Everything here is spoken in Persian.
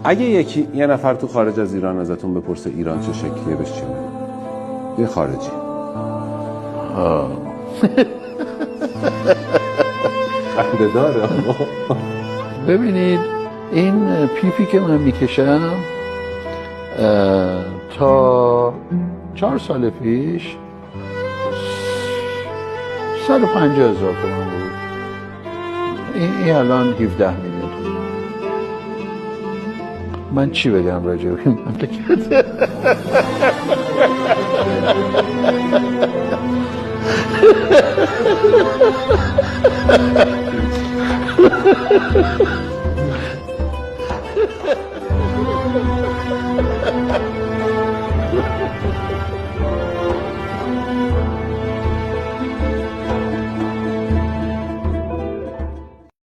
اگه یه نفر تو خارج از ایران ازتون بپرسه ایران چه شکلیه، بهش چی میگید؟ یه خارجی. خنده داره. ببینید این پیپی که من میکشم تا 4 سال پیش 150,000 تومان بود. این الان 17 میلیون تومان. من چی بگم راجع به این مملکت؟